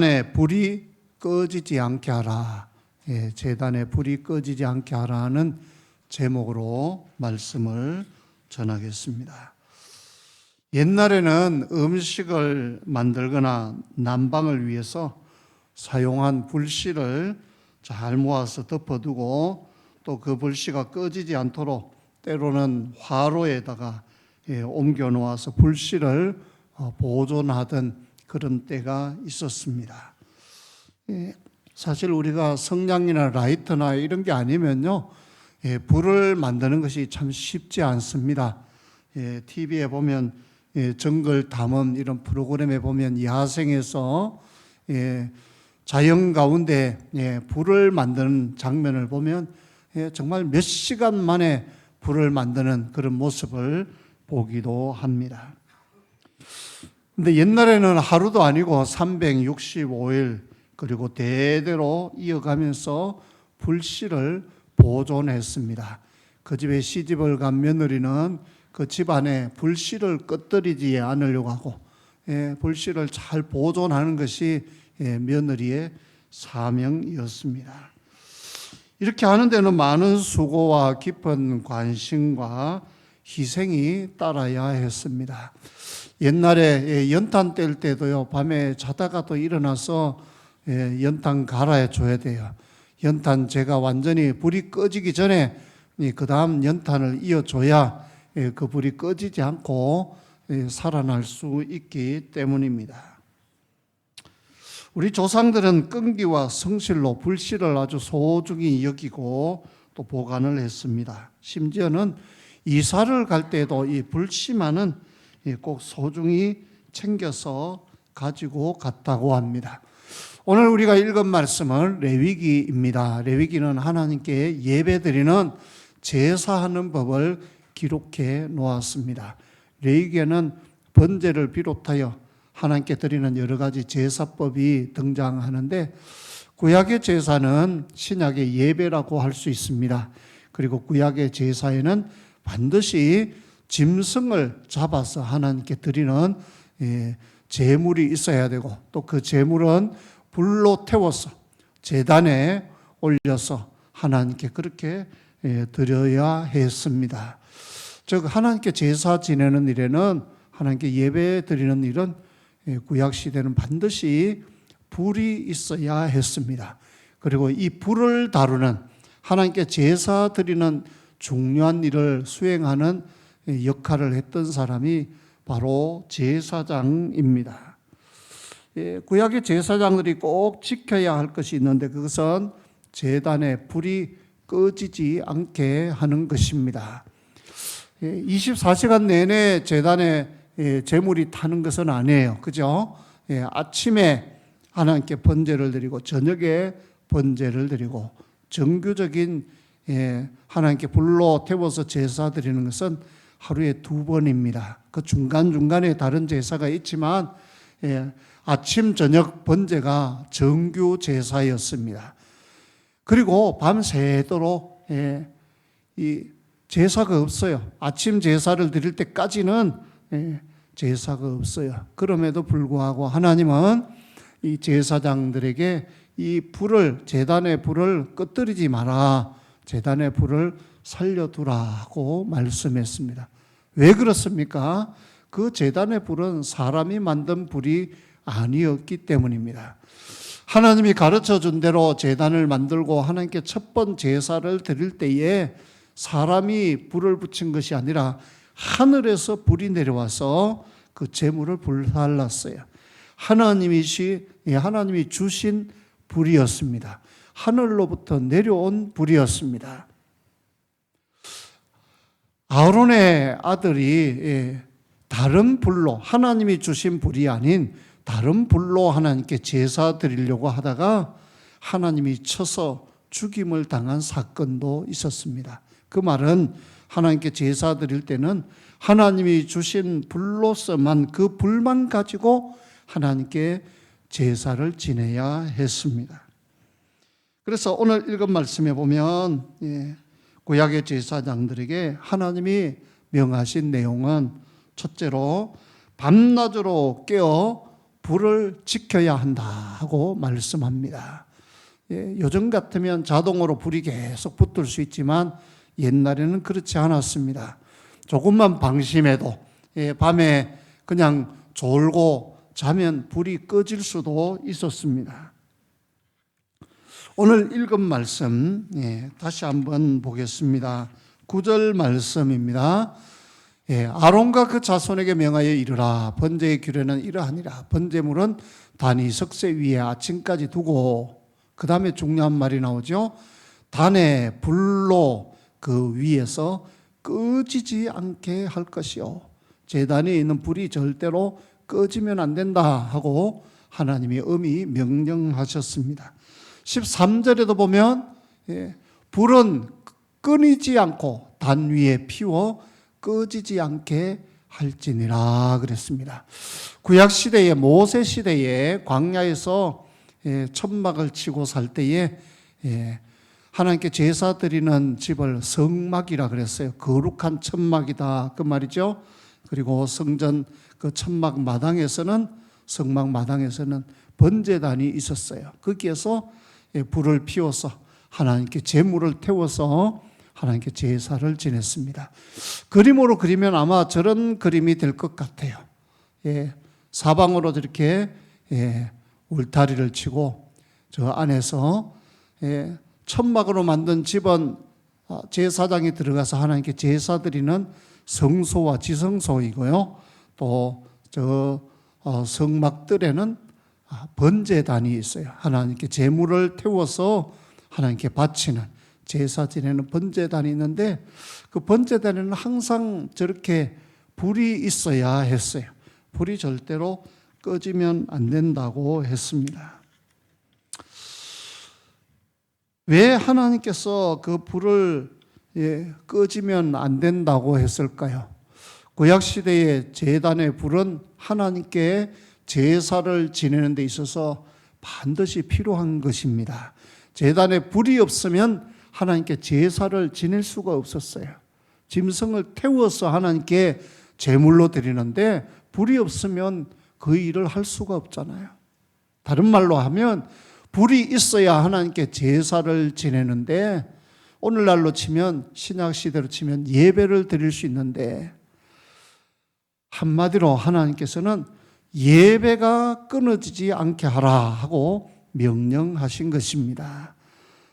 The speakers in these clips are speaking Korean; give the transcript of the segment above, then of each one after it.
재단에 불이 꺼지지 않게 하라. 재단에 불이 꺼지지 않게 하라는 제목으로 말씀을 전하겠습니다. 옛날에는 음식을 만들거나 난방을 위해서 사용한 불씨를 잘 모아서 덮어두고 또 그 불씨가 꺼지지 않도록 때로는 화로에다가 옮겨 놓아서 불씨를 보존하던 그런 때가 있었습니다. 사실 우리가 성냥이나 라이터나 이런 게 아니면요, 불을 만드는 것이 참 쉽지 않습니다. TV에 보면 정글 탐험 이런 프로그램에 보면 야생에서 자연 가운데 불을 만드는 장면을 보면 정말 몇 시간 만에 불을 만드는 그런 모습을 보기도 합니다. 근데 옛날에는 하루도 아니고 365일 그리고 대대로 이어가면서 불씨를 보존했습니다. 그 집에 시집을 간 며느리는 그 집안에 불씨를 꺼뜨리지 않으려고 하고 불씨를 잘 보존하는 것이 며느리의 사명이었습니다. 이렇게 하는 데는 많은 수고와 깊은 관심과 희생이 따라야 했습니다. 옛날에 연탄 뗄 때도요, 밤에 자다가 또 일어나서 연탄 갈아 줘야 돼요. 연탄 제가 완전히 불이 꺼지기 전에 그 다음 연탄을 이어줘야 그 불이 꺼지지 않고 살아날 수 있기 때문입니다. 우리 조상들은 끈기와 성실로 불씨를 아주 소중히 여기고 또 보관을 했습니다. 심지어는 이사를 갈 때도 이 불씨만은 꼭 소중히 챙겨서 가지고 갔다고 합니다. 오늘 우리가 읽은 말씀은 레위기입니다. 레위기는 하나님께 예배드리는 제사하는 법을 기록해 놓았습니다. 레위기에는 번제를 비롯하여 하나님께 드리는 여러 가지 제사법이 등장하는데 구약의 제사는 신약의 예배라고 할 수 있습니다. 그리고 구약의 제사에는 반드시 짐승을 잡아서 하나님께 드리는 제물이 있어야 되고 또 그 제물은 불로 태워서 제단에 올려서 하나님께 그렇게 드려야 했습니다. 즉 하나님께 제사 지내는 일에는 하나님께 예배 드리는 일은 구약 시대는 반드시 불이 있어야 했습니다. 그리고 이 불을 다루는 하나님께 제사 드리는 중요한 일을 수행하는 역할을 했던 사람이 바로 제사장입니다. 구약의 제사장들이 꼭 지켜야 할 것이 있는데 그것은 제단에 불이 꺼지지 않게 하는 것입니다. 24시간 내내 제단에 제물이 타는 것은 아니에요. 그죠? 아침에 하나님께 번제를 드리고 저녁에 번제를 드리고 정규적인 하나님께 불로 태워서 제사 드리는 것은 하루에 2번입니다. 그 중간중간에 다른 제사가 있지만 아침 저녁 번제가 정규 제사였습니다. 그리고 밤새도록 이 제사가 없어요. 아침 제사를 드릴 때까지는 제사가 없어요. 그럼에도 불구하고 하나님은 이 제사장들에게 이 불을 제단의 불을 꺼뜨리지 마라. 제단의 불을 살려두라고 말씀했습니다. 왜 그렇습니까? 그 제단의 불은 사람이 만든 불이 아니었기 때문입니다. 하나님이 가르쳐준 대로 제단을 만들고 하나님께 첫 번 제사를 드릴 때에 사람이 불을 붙인 것이 아니라 하늘에서 불이 내려와서 그 제물을 불살랐어요. 하나님이 주신 불이었습니다. 하늘로부터 내려온 불이었습니다. 아론의 아들이 다른 불로 하나님이 주신 불이 아닌 다른 불로 하나님께 제사 드리려고 하다가 하나님이 쳐서 죽임을 당한 사건도 있었습니다. 그 말은 하나님께 제사 드릴 때는 하나님이 주신 불로서만 그 불만 가지고 하나님께 제사를 지내야 했습니다. 그래서 오늘 읽은 말씀에 보면 구약의 제사장들에게 하나님이 명하신 내용은 첫째로 밤낮으로 깨어 불을 지켜야 한다 하고 말씀합니다. 요즘 같으면 자동으로 불이 계속 붙을 수 있지만 옛날에는 그렇지 않았습니다. 조금만 방심해도 밤에 그냥 졸고 자면 불이 꺼질 수도 있었습니다. 오늘 읽은 말씀 다시 한번 보겠습니다. 9절 말씀입니다. 아론과 그 자손에게 명하여 이르라. 번제의 규례는 이러하니라. 번제물은 단위 석쇠 위에 아침까지 두고, 그 다음에 중요한 말이 나오죠. 단에 불로 그 위에서 꺼지지 않게 할 것이요, 제단에 있는 불이 절대로 꺼지면 안 된다 하고 하나님이 엄히 명령하셨습니다. 13절에도 보면 불은 끊이지 않고 단 위에 피워 꺼지지 않게 할지니라 그랬습니다. 구약시대에, 모세시대에 광야에서 천막을 치고 살 때에 하나님께 제사 드리는 집을 성막이라 그랬어요. 거룩한 천막이다 그 말이죠. 그리고 성전 그 천막 마당에서는, 성막 마당에서는 번제단이 있었어요. 거기에서 불을 피워서 하나님께 제물을 태워서 하나님께 제사를 지냈습니다. 그림으로 그리면 아마 저런 그림이 될 것 같아요. 사방으로 이렇게 울타리를 치고 저 안에서 천막으로 만든 집은 제사장이 들어가서 하나님께 제사 드리는 성소와 지성소이고요. 또 저 성막들에는 번제단이 있어요. 하나님께 제물을 태워서 하나님께 바치는, 제사 지내는 번제단이 있는데, 그 번제단에는 항상 저렇게 불이 있어야 했어요. 불이 절대로 꺼지면 안 된다고 했습니다. 왜 하나님께서 그 불을 꺼지면 안 된다고 했을까요? 구약시대의 제단의 불은 하나님께 제사를 지내는 데 있어서 반드시 필요한 것입니다. 제단에 불이 없으면 하나님께 제사를 지낼 수가 없었어요. 짐승을 태워서 하나님께 제물로 드리는데 불이 없으면 그 일을 할 수가 없잖아요. 다른 말로 하면 불이 있어야 하나님께 제사를 지내는데, 오늘날로 치면, 신약시대로 치면 예배를 드릴 수 있는데, 한마디로 하나님께서는 예배가 끊어지지 않게 하라 하고 명령하신 것입니다.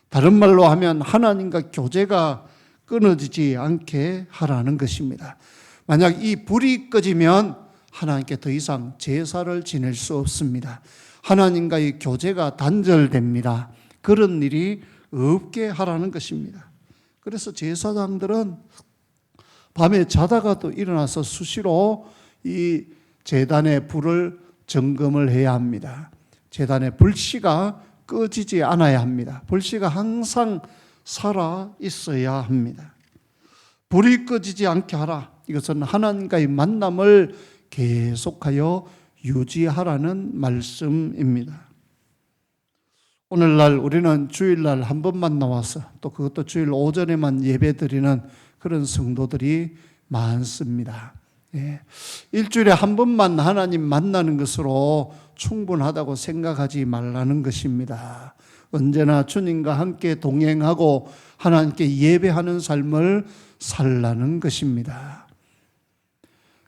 다른 말로 하면 하나님과 교제가 끊어지지 않게 하라는 것입니다. 만약 이 불이 꺼지면 하나님께 더 이상 제사를 지낼 수 없습니다. 하나님과의 교제가 단절됩니다. 그런 일이 없게 하라는 것입니다. 그래서 제사장들은 밤에 자다가도 일어나서 수시로 이 제단의 불을 점검을 해야 합니다. 제단의 불씨가 꺼지지 않아야 합니다. 불씨가 항상 살아 있어야 합니다. 불이 꺼지지 않게 하라. 이것은 하나님과의 만남을 계속하여 유지하라는 말씀입니다. 오늘날 우리는 주일날 한 번만 나와서, 또 그것도 주일 오전에만 예배드리는 그런 성도들이 많습니다. 일주일에 한 번만 하나님 만나는 것으로 충분하다고 생각하지 말라는 것입니다. 언제나 주님과 함께 동행하고 하나님께 예배하는 삶을 살라는 것입니다.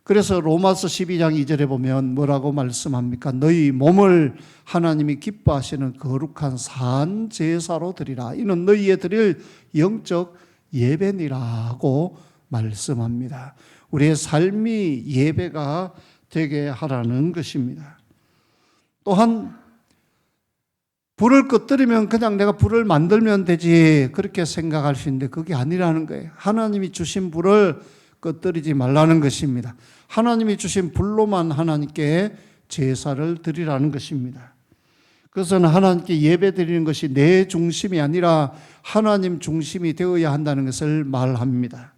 그래서 로마서 12장 2절에 보면 뭐라고 말씀합니까? 너희 몸을 하나님이 기뻐하시는 거룩한 산 제사로 드리라. 이는 너희의 드릴 영적 예배니라고 말씀합니다. 우리의 삶이 예배가 되게 하라는 것입니다. 또한 불을 꺼뜨리면 그냥 내가 불을 만들면 되지, 그렇게 생각할 수 있는데 그게 아니라는 거예요. 하나님이 주신 불을 꺼뜨리지 말라는 것입니다. 하나님이 주신 불로만 하나님께 제사를 드리라는 것입니다. 그것은 하나님께 예배 드리는 것이 내 중심이 아니라 하나님 중심이 되어야 한다는 것을 말합니다.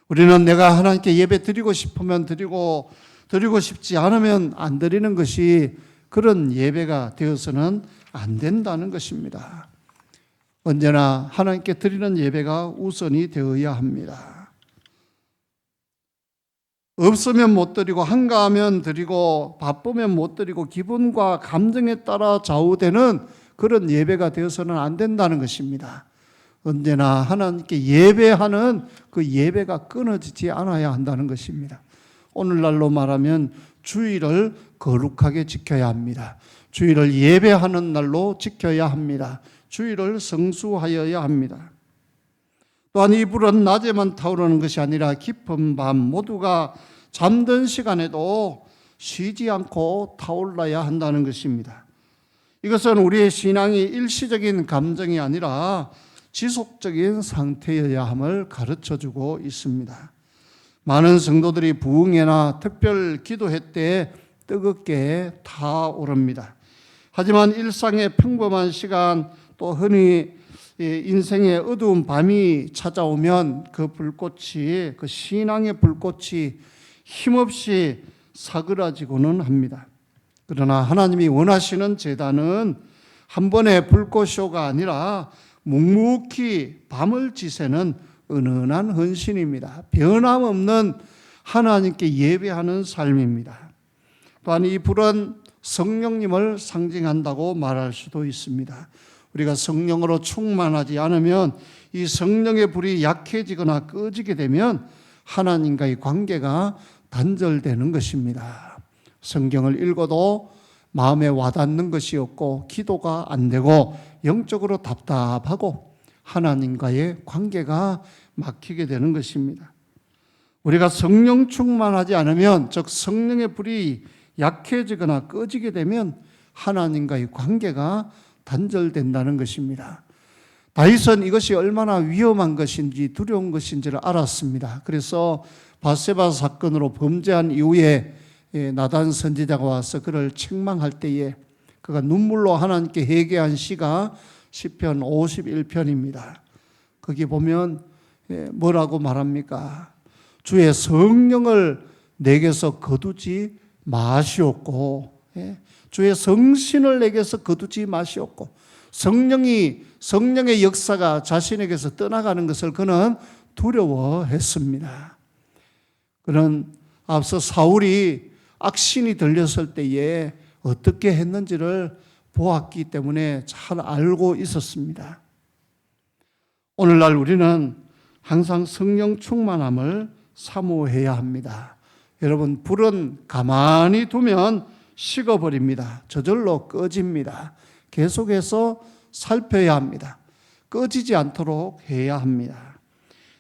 우리는 내가 하나님께 예배 드리고 싶으면 드리고 싶지 않으면 안 드리는 것이 그런 예배가 되어서는 안 된다는 것입니다. 언제나 하나님께 드리는 예배가 우선이 되어야 합니다. 없으면 못 드리고 한가하면 드리고 바쁘면 못 드리고 기분과 감정에 따라 좌우되는 그런 예배가 되어서는 안 된다는 것입니다. 언제나 하나님께 예배하는 그 예배가 끊어지지 않아야 한다는 것입니다. 오늘날로 말하면 주일을 거룩하게 지켜야 합니다. 주일을 예배하는 날로 지켜야 합니다. 주일을 성수하여야 합니다. 또한 이 불은 낮에만 타오르는 것이 아니라 깊은 밤 모두가 잠든 시간에도 쉬지 않고 타올라야 한다는 것입니다. 이것은 우리의 신앙이 일시적인 감정이 아니라 지속적인 상태여야 함을 가르쳐주고 있습니다. 많은 성도들이 부흥회나 특별 기도회 때 뜨겁게 타오릅니다. 하지만 일상의 평범한 시간, 또 흔히 인생의 어두운 밤이 찾아오면 그 불꽃이, 그 신앙의 불꽃이 힘없이 사그라지고는 합니다. 그러나 하나님이 원하시는 제단은 한 번의 불꽃쇼가 아니라 묵묵히 밤을 지새는 은은한 헌신입니다. 변함없는 하나님께 예배하는 삶입니다. 또한 이 불은 성령님을 상징한다고 말할 수도 있습니다. 우리가 성령으로 충만하지 않으면 이 성령의 불이 약해지거나 꺼지게 되면 하나님과의 관계가 단절되는 것입니다. 성경을 읽어도 마음에 와닿는 것이 없고 기도가 안 되고 영적으로 답답하고 하나님과의 관계가 막히게 되는 것입니다. 우리가 성령 충만하지 않으면, 즉 성령의 불이 약해지거나 꺼지게 되면 하나님과의 관계가 단절된다는 것입니다. 다윗은 이것이 얼마나 위험한 것인지 두려운 것인지를 알았습니다. 그래서 밧세바 사건으로 범죄한 이후에 나단 선지자가 와서 그를 책망할 때에 그가 눈물로 하나님께 회개한 시가 시편 51편입니다. 거기 보면 뭐라고 말합니까? 주의 성령을 내게서 거두지 마시옵고, 주의 성신을 내게서 거두지 마시옵고, 성령의 역사가 자신에게서 떠나가는 것을 그는 두려워했습니다. 그는 앞서 사울이 악신이 들렸을 때에 어떻게 했는지를 보았기 때문에 잘 알고 있었습니다. 오늘날 우리는 항상 성령 충만함을 사모해야 합니다. 여러분, 불은 가만히 두면 식어버립니다. 저절로 꺼집니다. 계속해서 살펴야 합니다. 꺼지지 않도록 해야 합니다.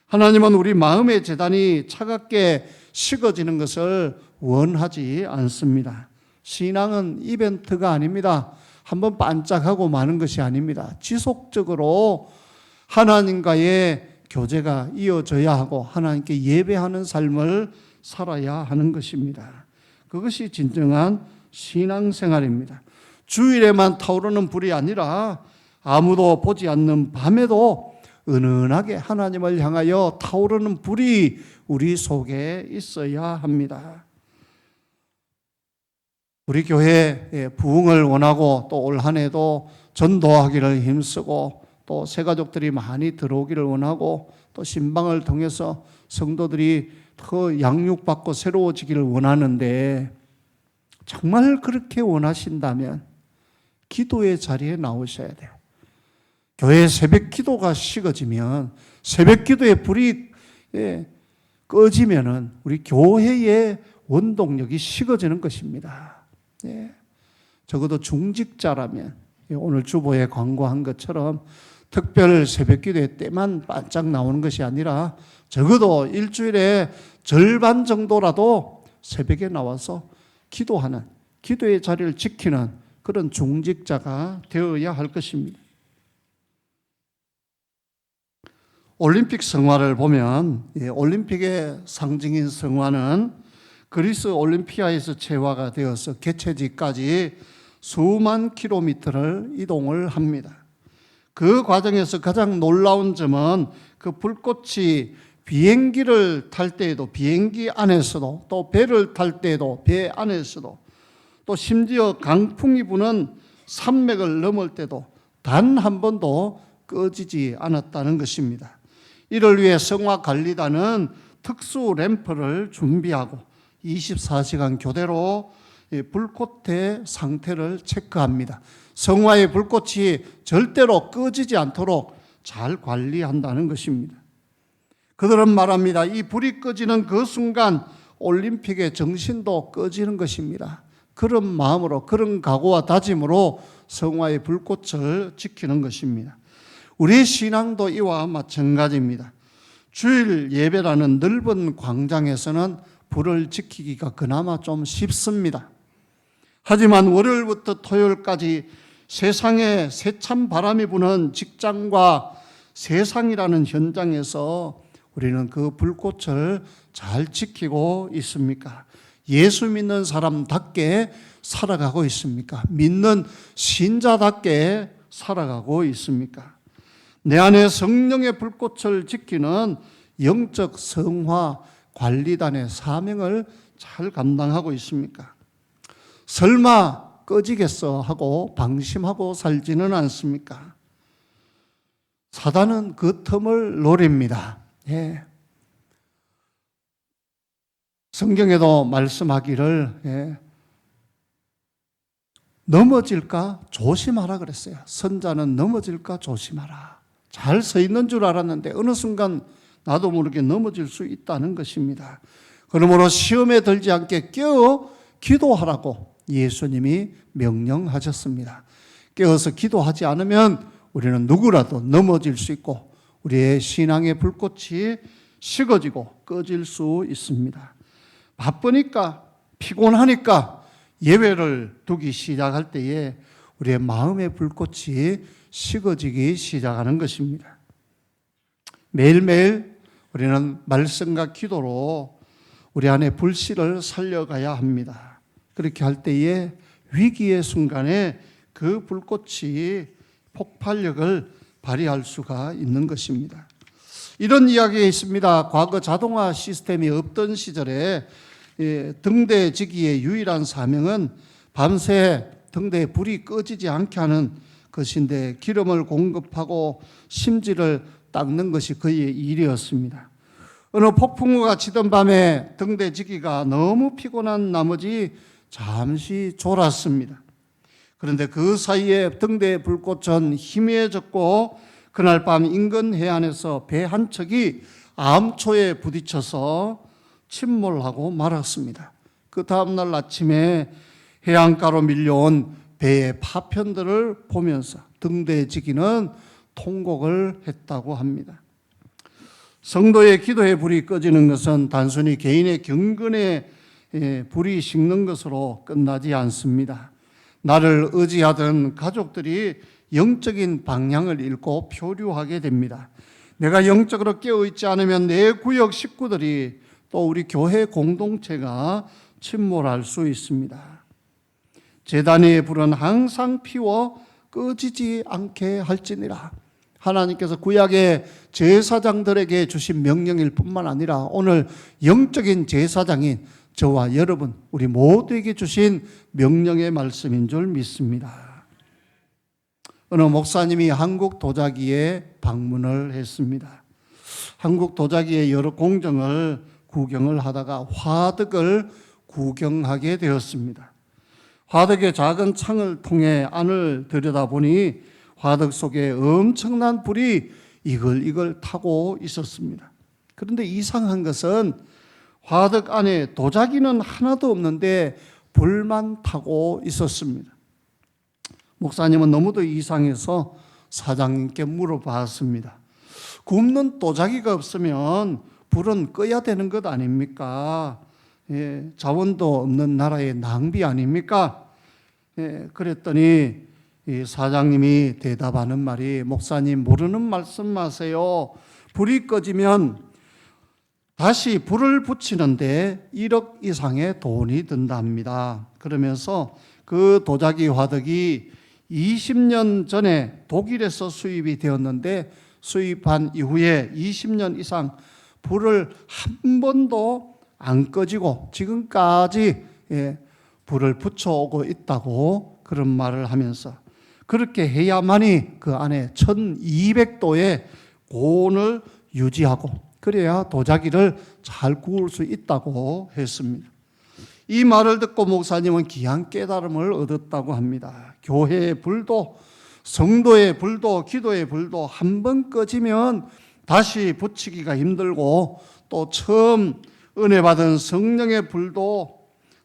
하나님은 우리 마음의 재단이 차갑게 식어지는 것을 원하지 않습니다. 신앙은 이벤트가 아닙니다. 한번 반짝하고 마는 것이 아닙니다. 지속적으로 하나님과의 교제가 이어져야 하고 하나님께 예배하는 삶을 살아야 하는 것입니다. 그것이 진정한 신앙생활입니다. 주일에만 타오르는 불이 아니라 아무도 보지 않는 밤에도 은은하게 하나님을 향하여 타오르는 불이 우리 속에 있어야 합니다. 우리 교회에 부흥을 원하고 또 올 한 해도 전도하기를 힘쓰고 또 새가족들이 많이 들어오기를 원하고 또 신방을 통해서 성도들이 더 양육받고 새로워지기를 원하는데, 정말 그렇게 원하신다면 기도의 자리에 나오셔야 돼요. 교회 새벽 기도가 식어지면, 새벽 기도의 불이 꺼지면은 우리 교회의 원동력이 식어지는 것입니다. 적어도 중직자라면 오늘 주보에 광고한 것처럼 특별 새벽 기도회 때만 반짝 나오는 것이 아니라 적어도 일주일에 절반 정도라도 새벽에 나와서 기도하는, 기도의 자리를 지키는 그런 중직자가 되어야 할 것입니다. 올림픽 성화를 보면 올림픽의 상징인 성화는 그리스 올림피아에서 체화가 되어서 개최지까지 수만 킬로미터를 이동을 합니다. 그 과정에서 가장 놀라운 점은 그 불꽃이 비행기를 탈 때에도, 비행기 안에서도, 또 배를 탈 때에도 배 안에서도, 또 심지어 강풍이 부는 산맥을 넘을 때도 단 한 번도 꺼지지 않았다는 것입니다. 이를 위해 성화관리단은 특수 램프를 준비하고 24시간 교대로 불꽃의 상태를 체크합니다. 성화의 불꽃이 절대로 꺼지지 않도록 잘 관리한다는 것입니다. 그들은 말합니다. 이 불이 꺼지는 그 순간 올림픽의 정신도 꺼지는 것입니다. 그런 마음으로, 그런 각오와 다짐으로 성화의 불꽃을 지키는 것입니다. 우리의 신앙도 이와 마찬가지입니다. 주일 예배라는 넓은 광장에서는 불을 지키기가 그나마 좀 쉽습니다. 하지만 월요일부터 토요일까지 세상에 세찬 바람이 부는 직장과 세상이라는 현장에서 우리는 그 불꽃을 잘 지키고 있습니까? 예수 믿는 사람답게 살아가고 있습니까? 믿는 신자답게 살아가고 있습니까? 내 안에 성령의 불꽃을 지키는 영적 성화 관리단의 사명을 잘 감당하고 있습니까? 설마 꺼지겠어 하고 방심하고 살지는 않습니까? 사단은 그 틈을 노립니다. 성경에도 말씀하기를 넘어질까 조심하라 그랬어요. 선자는 넘어질까 조심하라. 잘 서 있는 줄 알았는데 어느 순간 나도 모르게 넘어질 수 있다는 것입니다. 그러므로 시험에 들지 않게 깨어 기도하라고 예수님이 명령하셨습니다. 깨어서 기도하지 않으면 우리는 누구라도 넘어질 수 있고 우리의 신앙의 불꽃이 식어지고 꺼질 수 있습니다. 바쁘니까 피곤하니까 예배를 두기 시작할 때에 우리의 마음의 불꽃이 식어지기 시작하는 것입니다. 매일매일 우리는 말씀과 기도로 우리 안에 불씨를 살려가야 합니다. 그렇게 할 때에 위기의 순간에 그 불꽃이 폭발력을 발휘할 수가 있는 것입니다. 이런 이야기가 있습니다. 과거 자동화 시스템이 없던 시절에 등대지기의 유일한 사명은 밤새 등대에 불이 꺼지지 않게 하는 것인데 기름을 공급하고 심지를 닦는 것이 그의 일이었습니다. 어느 폭풍우가 치던 밤에 등대지기가 너무 피곤한 나머지 잠시 졸았습니다. 그런데 그 사이에 등대의 불꽃은 희미해졌고 그날 밤 인근 해안에서 배 한 척이 암초에 부딪혀서 침몰하고 말았습니다. 그 다음날 아침에 해안가로 밀려온 배의 파편들을 보면서 등대지기는 통곡을 했다고 합니다. 성도의 기도의 불이 꺼지는 것은 단순히 개인의 경건에 불이 식는 것으로 끝나지 않습니다. 나를 의지하던 가족들이 영적인 방향을 잃고 표류하게 됩니다. 내가 영적으로 깨어있지 않으면 내 구역 식구들이 또 우리 교회 공동체가 침몰할 수 있습니다. 제단의 불은 항상 피워 꺼지지 않게 할지니라. 하나님께서 구약의 제사장들에게 주신 명령일 뿐만 아니라 오늘 영적인 제사장인 저와 여러분 우리 모두에게 주신 명령의 말씀인 줄 믿습니다. 어느 목사님이 한국 도자기에 방문을 했습니다. 한국 도자기의 여러 공정을 구경을 하다가 화덕을 구경하게 되었습니다. 화덕의 작은 창을 통해 안을 들여다보니 화덕 속에 엄청난 불이 이글이글 타고 있었습니다. 그런데 이상한 것은 화덕 안에 도자기는 하나도 없는데 불만 타고 있었습니다. 목사님은 너무도 이상해서 사장님께 물어봤습니다. 굽는 도자기가 없으면 불은 꺼야 되는 것 아닙니까? 자원도 없는 나라의 낭비 아닙니까? 그랬더니 이 사장님이 대답하는 말이 목사님 모르는 말씀 마세요. 불이 꺼지면 다시 불을 붙이는데 1억 이상의 돈이 든답니다. 그러면서 그 도자기 화덕이 20년 전에 독일에서 수입이 되었는데 수입한 이후에 20년 이상 불을 한 번도 안 꺼지고 지금까지 불을 붙여오고 있다고 그런 말을 하면서 그렇게 해야만이 그 안에 1200도의 고온을 유지하고 그래야 도자기를 잘 구울 수 있다고 했습니다. 이 말을 듣고 목사님은 귀한 깨달음을 얻었다고 합니다. 교회의 불도, 성도의 불도, 기도의 불도 한 번 꺼지면 다시 붙이기가 힘들고, 또 처음 은혜 받은 성령의 불도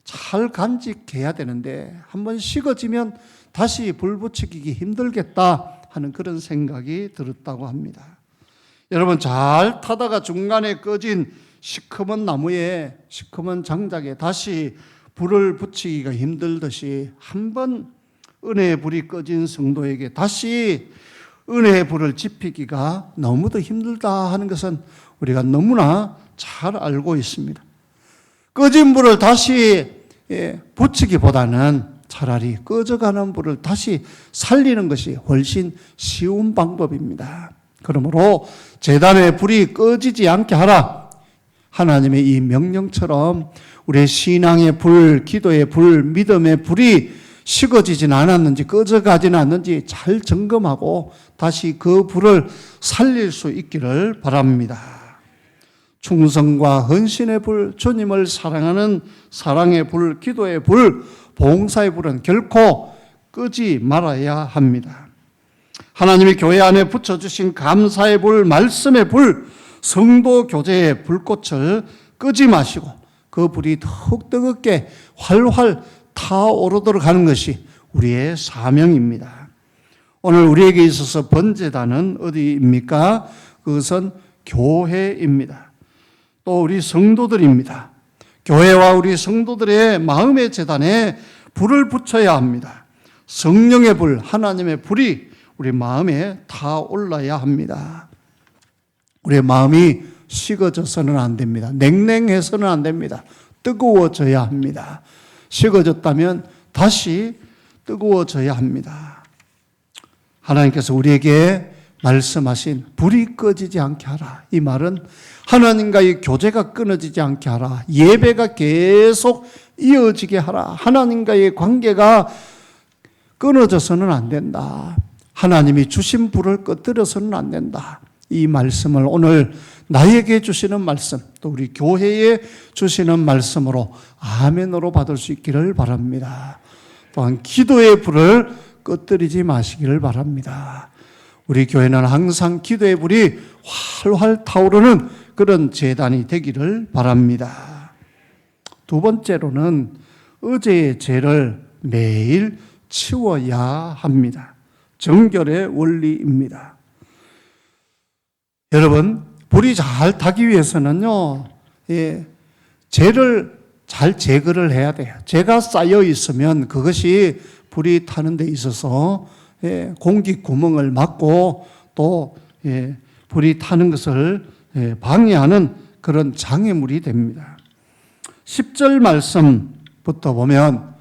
잘 간직해야 되는데 한 번 식어지면 다시 불 붙이기 힘들겠다 하는 그런 생각이 들었다고 합니다. 여러분, 잘 타다가 중간에 꺼진 시커먼 나무에, 시커먼 장작에 다시 불을 붙이기가 힘들듯이 한 번 은혜의 불이 꺼진 성도에게 다시 은혜의 불을 지피기가 너무도 힘들다 하는 것은 우리가 너무나 잘 알고 있습니다. 꺼진 불을 다시 붙이기보다는 차라리 꺼져가는 불을 다시 살리는 것이 훨씬 쉬운 방법입니다. 그러므로 제단의 불이 꺼지지 않게 하라, 하나님의 이 명령처럼 우리의 신앙의 불, 기도의 불, 믿음의 불이 식어지진 않았는지, 꺼져가지는 않는지 잘 점검하고 다시 그 불을 살릴 수 있기를 바랍니다. 충성과 헌신의 불, 주님을 사랑하는 사랑의 불, 기도의 불, 봉사의 불은 결코 끄지 말아야 합니다. 하나님이 교회 안에 붙여주신 감사의 불, 말씀의 불, 성도 교제의 불꽃을 끄지 마시고 그 불이 더욱 뜨겁게 활활 타오르도록 하는 것이 우리의 사명입니다. 오늘 우리에게 있어서 번제단은 어디입니까? 그것은 교회입니다. 또 우리 성도들입니다. 교회와 우리 성도들의 마음의 제단에 불을 붙여야 합니다. 성령의 불, 하나님의 불이 우리 마음에 타올라야 합니다. 우리의 마음이 식어져서는 안 됩니다. 냉랭해서는 안 됩니다. 뜨거워져야 합니다. 식어졌다면 다시 뜨거워져야 합니다. 하나님께서 우리에게 말씀하신 불이 꺼지지 않게 하라, 이 말은 하나님과의 교제가 끊어지지 않게 하라, 예배가 계속 이어지게 하라, 하나님과의 관계가 끊어져서는 안 된다, 하나님이 주신 불을 꺼뜨려서는 안 된다, 이 말씀을 오늘 나에게 주시는 말씀, 또 우리 교회에 주시는 말씀으로 아멘으로 받을 수 있기를 바랍니다. 또한 기도의 불을 꺼뜨리지 마시기를 바랍니다. 우리 교회는 항상 기도의 불이 활활 타오르는 그런 제단이 되기를 바랍니다. 두 번째로는 어제의 죄를 매일 치워야 합니다. 정결의 원리입니다. 여러분, 불이 잘 타기 위해서는요, 죄를 잘 제거를 해야 돼요. 죄가 쌓여 있으면 그것이 불이 타는 데 있어서 공기 구멍을 막고 또 불이 타는 것을 방해하는 그런 장애물이 됩니다. 10절 말씀부터 보면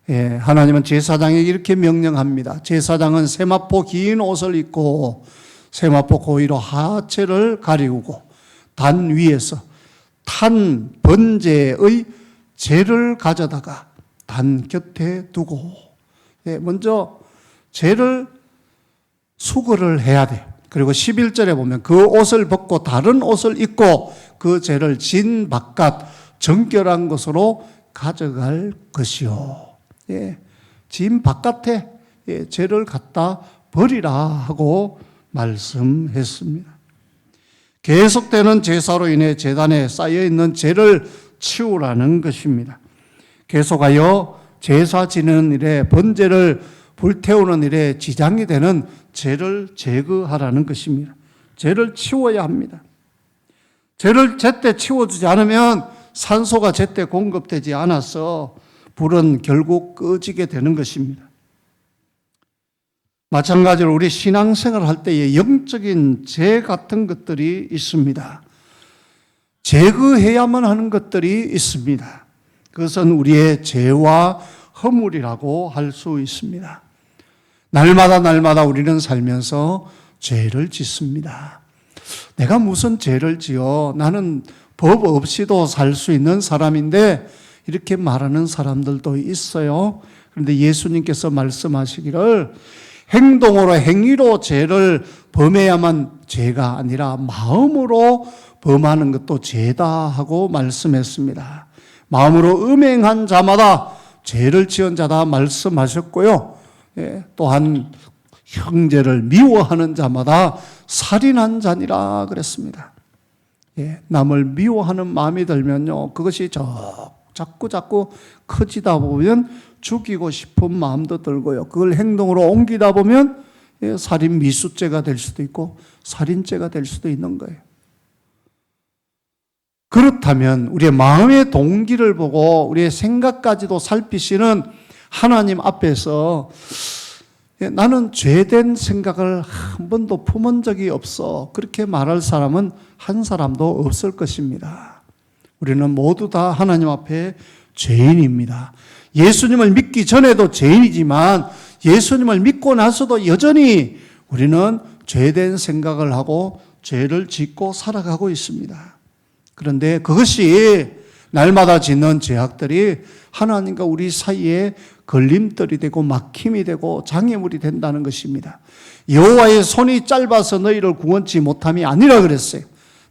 하나님은 제사장에게 이렇게 명령합니다. 제사장은 세마포 긴 옷을 입고 세마포 고위로 하체를 가리우고 단 위에서 탄 번제의 재를 가져다가 단 곁에 두고, 먼저 재를 수거를 해야 돼요. 그리고 11절에 보면 그 옷을 벗고 다른 옷을 입고 그 재를 진 바깥 정결한 곳으로 가져갈 것이요. 진 바깥에 재를 갖다 버리라 하고 말씀했습니다. 계속되는 제사로 인해 제단에 쌓여있는 재를 치우라는 것입니다. 계속하여 제사 지내는 일에, 번제를 불태우는 일에 지장이 되는 재를 제거하라는 것입니다. 재를 치워야 합니다. 재를 제때 치워주지 않으면 산소가 제때 공급되지 않아서 불은 결국 꺼지게 되는 것입니다. 마찬가지로 우리 신앙생활을 할 때에 영적인 죄 같은 것들이 있습니다. 제거해야만 하는 것들이 있습니다. 그것은 우리의 죄와 허물이라고 할 수 있습니다. 날마다 우리는 살면서 죄를 짓습니다. 내가 무슨 죄를 지어? 나는 법 없이도 살 수 있는 사람인데, 이렇게 말하는 사람들도 있어요. 그런데 예수님께서 말씀하시기를 행동으로, 행위로 죄를 범해야만 죄가 아니라 마음으로 범하는 것도 죄다 하고 말씀했습니다. 마음으로 음행한 자마다 죄를 지은 자다 말씀하셨고요. 또한 형제를 미워하는 자마다 살인한 자니라 그랬습니다. 남을 미워하는 마음이 들면요, 그것이 자꾸 커지다 보면 죽이고 싶은 마음도 들고요. 그걸 행동으로 옮기다 보면 살인 미수죄가 될 수도 있고 살인죄가 될 수도 있는 거예요. 그렇다면 우리의 마음의 동기를 보고 우리의 생각까지도 살피시는 하나님 앞에서 나는 죄된 생각을 한 번도 품은 적이 없어, 그렇게 말할 사람은 한 사람도 없을 것입니다. 우리는 모두 다 하나님 앞에 죄인입니다. 예수님을 믿기 전에도 죄인이지만 예수님을 믿고 나서도 여전히 우리는 죄된 생각을 하고 죄를 짓고 살아가고 있습니다. 그런데 그것이 날마다 짓는 죄악들이 하나님과 우리 사이에 걸림돌이 되고 막힘이 되고 장애물이 된다는 것입니다. 여호와의 손이 짧아서 너희를 구원치 못함이 아니라 그랬어요.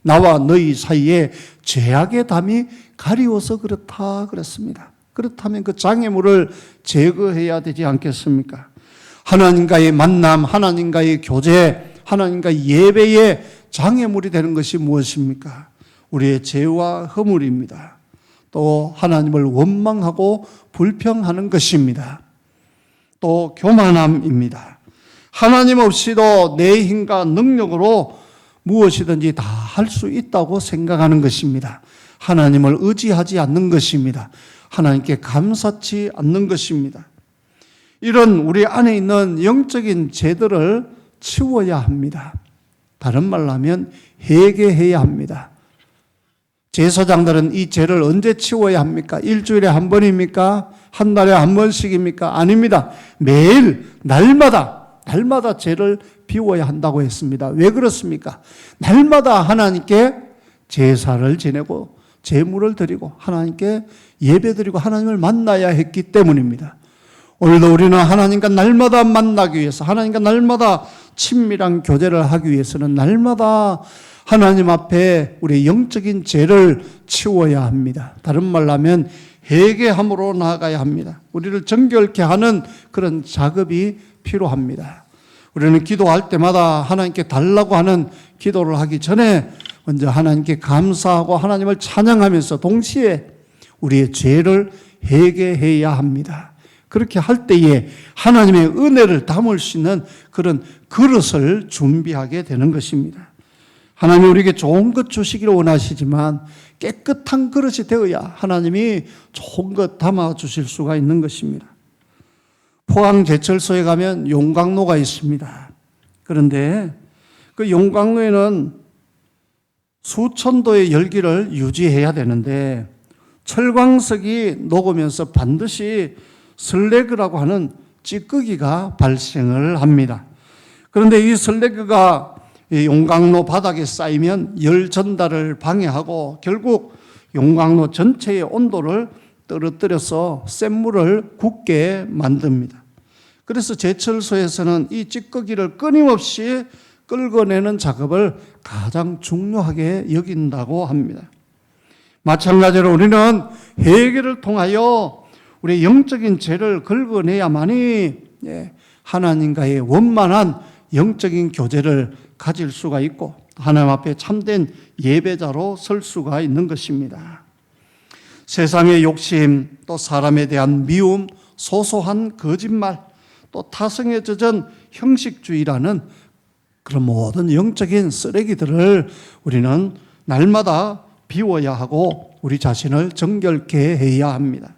나와 너희 사이에 죄악의 담이 가리워서 그렇다 그랬습니다. 그렇다면 그 장애물을 제거해야 되지 않겠습니까? 하나님과의 만남, 하나님과의 교제, 하나님과의 예배의 장애물이 되는 것이 무엇입니까? 우리의 죄와 허물입니다. 또 하나님을 원망하고 불평하는 것입니다. 또 교만함입니다. 하나님 없이도 내 힘과 능력으로 무엇이든지 다 할 수 있다고 생각하는 것입니다. 하나님을 의지하지 않는 것입니다. 하나님께 감사치 않는 것입니다. 이런 우리 안에 있는 영적인 죄들을 치워야 합니다. 다른 말로 하면 회개해야 합니다. 제사장들은 이 죄를 언제 치워야 합니까? 일주일에 한 번입니까? 한 달에 한 번씩입니까? 아닙니다. 매일 날마다 죄를 비워야 한다고 했습니다. 왜 그렇습니까? 날마다 하나님께 제사를 지내고 제물을 드리고 하나님께 예배드리고 하나님을 만나야 했기 때문입니다. 오늘도 우리는 하나님과 날마다 만나기 위해서, 하나님과 날마다 친밀한 교제를 하기 위해서는 날마다 하나님 앞에 우리의 영적인 죄를 치워야 합니다. 다른 말로 하면 회개함으로 나아가야 합니다. 우리를 정결케 하는 그런 작업이 필요합니다. 우리는 기도할 때마다 하나님께 달라고 하는 기도를 하기 전에 먼저 하나님께 감사하고 하나님을 찬양하면서 동시에 우리의 죄를 회개해야 합니다. 그렇게 할 때에 하나님의 은혜를 담을 수 있는 그런 그릇을 준비하게 되는 것입니다. 하나님이 우리에게 좋은 것 주시기를 원하시지만 깨끗한 그릇이 되어야 하나님이 좋은 것 담아 주실 수가 있는 것입니다. 포항제철소에 가면 용광로가 있습니다. 그런데 그 용광로에는 수천 도의 열기를 유지해야 되는데 철광석이 녹으면서 반드시 슬래그라고 하는 찌꺼기가 발생을 합니다. 그런데 이 슬래그가 용광로 바닥에 쌓이면 열 전달을 방해하고 결국 용광로 전체의 온도를 떨어뜨려서 샘물을 굳게 만듭니다. 그래서 제철소에서는 이 찌꺼기를 끊임없이 끌어내는 작업을 가장 중요하게 여긴다고 합니다. 마찬가지로 우리는 회개를 통하여 우리의 영적인 죄를 긁어내야만이 하나님과의 원만한 영적인 교제를 가질 수가 있고 하나님 앞에 참된 예배자로 설 수가 있는 것입니다. 세상의 욕심, 또 사람에 대한 미움, 소소한 거짓말, 또 타성에 젖은 형식주의라는 그런 모든 영적인 쓰레기들을 우리는 날마다 비워야 하고 우리 자신을 정결케 해야 합니다.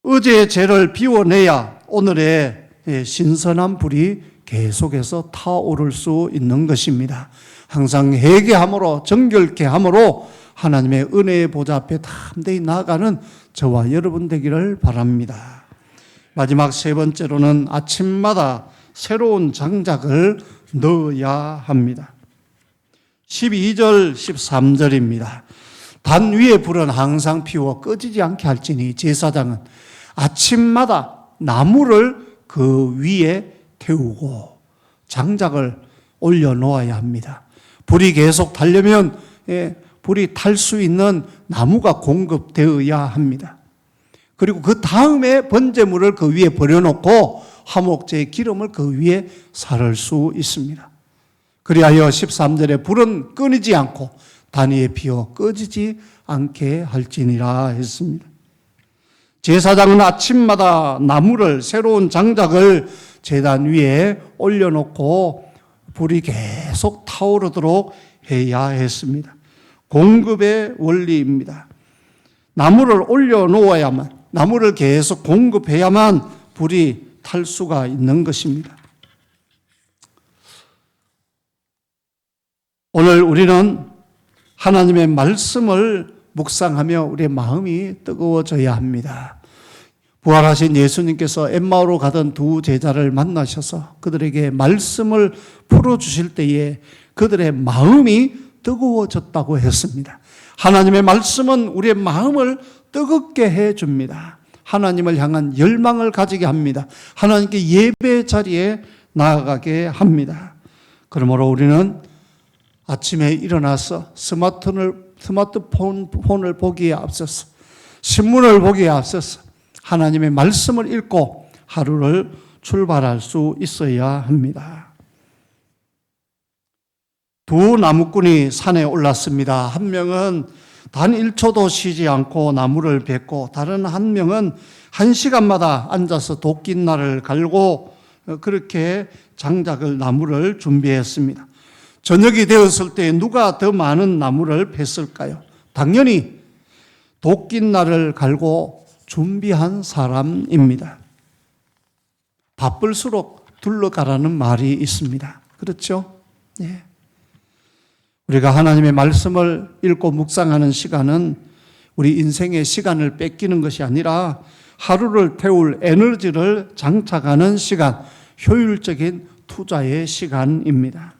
어제의 죄를 비워내야 오늘의 신선한 불이 계속해서 타오를 수 있는 것입니다. 항상 회개함으로 정결케 함으로 하나님의 은혜의 보좌 앞에 담대히 나아가는 저와 여러분 되기를 바랍니다. 마지막 세 번째로는 아침마다 새로운 장작을 넣어야 합니다. 12절 13절입니다. 단 위에 불은 항상 피워 꺼지지 않게 할지니 제사장은 아침마다 나무를 그 위에 태우고 장작을 올려놓아야 합니다. 불이 계속 타려면 불이 탈 수 있는 나무가 공급되어야 합니다. 그리고 그 다음에 번제물을 그 위에 버려놓고 화목제의 기름을 그 위에 사를 수 있습니다. 그리하여 13절에 불은 끊이지 않고 단위에 피어 꺼지지 않게 할지니라 했습니다. 제사장은 아침마다 나무를, 새로운 장작을 제단 위에 올려놓고 불이 계속 타오르도록 해야 했습니다. 공급의 원리입니다. 나무를 올려놓아야만, 나무를 계속 공급해야만 불이 탈 수가 있는 것입니다. 오늘 우리는 하나님의 말씀을 묵상하며 우리의 마음이 뜨거워져야 합니다. 부활하신 예수님께서 엠마오로 가던 두 제자를 만나셔서 그들에게 말씀을 풀어주실 때에 그들의 마음이 뜨거워졌다고 했습니다. 하나님의 말씀은 우리의 마음을 뜨겁게 해줍니다. 하나님을 향한 열망을 가지게 합니다. 하나님께 예배 자리에 나아가게 합니다. 그러므로 우리는 아침에 일어나서 스마트폰을 보기에 앞서서, 신문을 보기에 앞서서 하나님의 말씀을 읽고 하루를 출발할 수 있어야 합니다. 두 나무꾼이 산에 올랐습니다. 한 명은 단 1초도 쉬지 않고 나무를 뱄고, 다른 한 명은 1시간마다 앉아서 도끼날을 갈고 그렇게 장작을, 나무를 준비했습니다. 저녁이 되었을 때 누가 더 많은 나무를 뱄을까요? 당연히 도끼날을 갈고 준비한 사람입니다. 바쁠수록 둘러가라는 말이 있습니다. 그렇죠? 네. 우리가 하나님의 말씀을 읽고 묵상하는 시간은 우리 인생의 시간을 뺏기는 것이 아니라 하루를 태울 에너지를 장착하는 시간, 효율적인 투자의 시간입니다.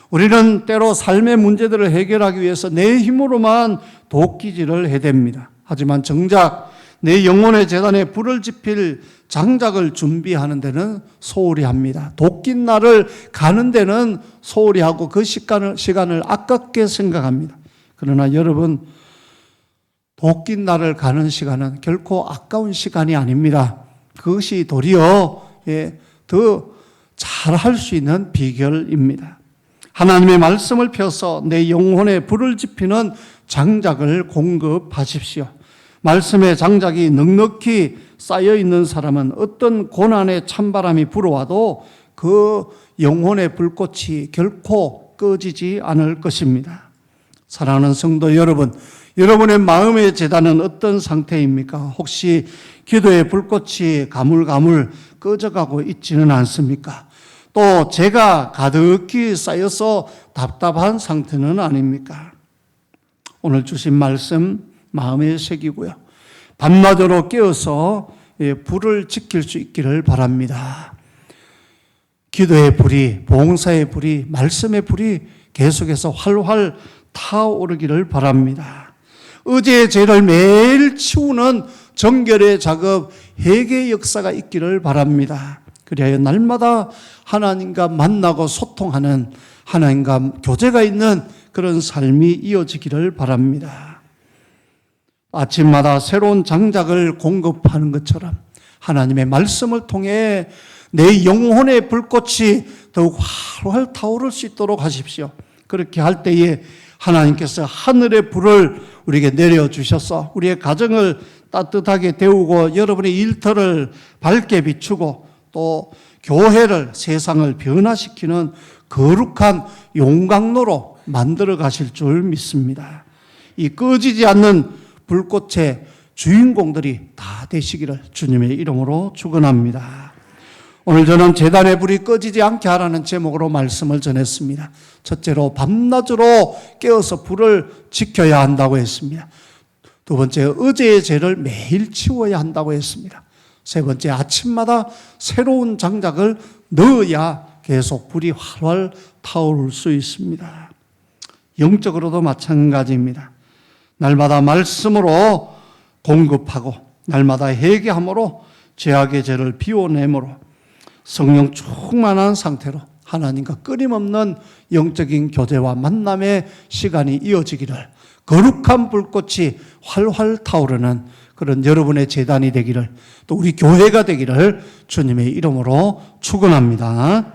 우리는 때로 삶의 문제들을 해결하기 위해서 내 힘으로만 도끼질을 해댑니다. 하지만 정작 내 영혼의 재단에 불을 지필 장작을 준비하는 데는 소홀히 합니다. 도끼날을 가는 데는 소홀히 하고 그 시간을 아깝게 생각합니다. 그러나 여러분, 도끼날을 가는 시간은 결코 아까운 시간이 아닙니다. 그것이 도리어 더 잘할 수 있는 비결입니다. 하나님의 말씀을 펴서 내 영혼에 불을 지피는 장작을 공급하십시오. 말씀의 장작이 넉넉히 쌓여 있는 사람은 어떤 고난의 찬바람이 불어와도 그 영혼의 불꽃이 결코 꺼지지 않을 것입니다. 사랑하는 성도 여러분, 여러분의 마음의 재단은 어떤 상태입니까? 혹시 기도의 불꽃이 가물가물 꺼져가고 있지는 않습니까? 또 죄가 가득히 쌓여서 답답한 상태는 아닙니까? 오늘 주신 말씀 마음에 새기고요. 밤낮으로 깨어서 불을 지킬 수 있기를 바랍니다. 기도의 불이, 봉사의 불이, 말씀의 불이 계속해서 활활 타오르기를 바랍니다. 어제의 죄를 매일 치우는 정결의 작업, 회개의 역사가 있기를 바랍니다. 그리하여 날마다 하나님과 만나고 소통하는, 하나님과 교제가 있는 그런 삶이 이어지기를 바랍니다. 아침마다 새로운 장작을 공급하는 것처럼 하나님의 말씀을 통해 내 영혼의 불꽃이 더욱 활활 타오를 수 있도록 하십시오. 그렇게 할 때에 하나님께서 하늘의 불을 우리에게 내려주셔서 우리의 가정을 따뜻하게 데우고 여러분의 일터를 밝게 비추고 또 교회를, 세상을 변화시키는 거룩한 용광로로 만들어 가실 줄 믿습니다. 이 꺼지지 않는 불꽃의 주인공들이 다 되시기를 주님의 이름으로 축원합니다. 오늘 저는 제단의 불이 꺼지지 않게 하라는 제목으로 말씀을 전했습니다. 첫째로 밤낮으로 깨어서 불을 지켜야 한다고 했습니다. 두 번째, 어제의 죄를 매일 치워야 한다고 했습니다. 세 번째, 아침마다 새로운 장작을 넣어야 계속 불이 활활 타오를 수 있습니다. 영적으로도 마찬가지입니다. 날마다 말씀으로 공급하고 날마다 회개함으로 죄악의 죄를 비워내므로 성령 충만한 상태로 하나님과 끊임없는 영적인 교제와 만남의 시간이 이어지기를, 거룩한 불꽃이 활활 타오르는 그런 여러분의 제단이 되기를, 또 우리 교회가 되기를 주님의 이름으로 축원합니다.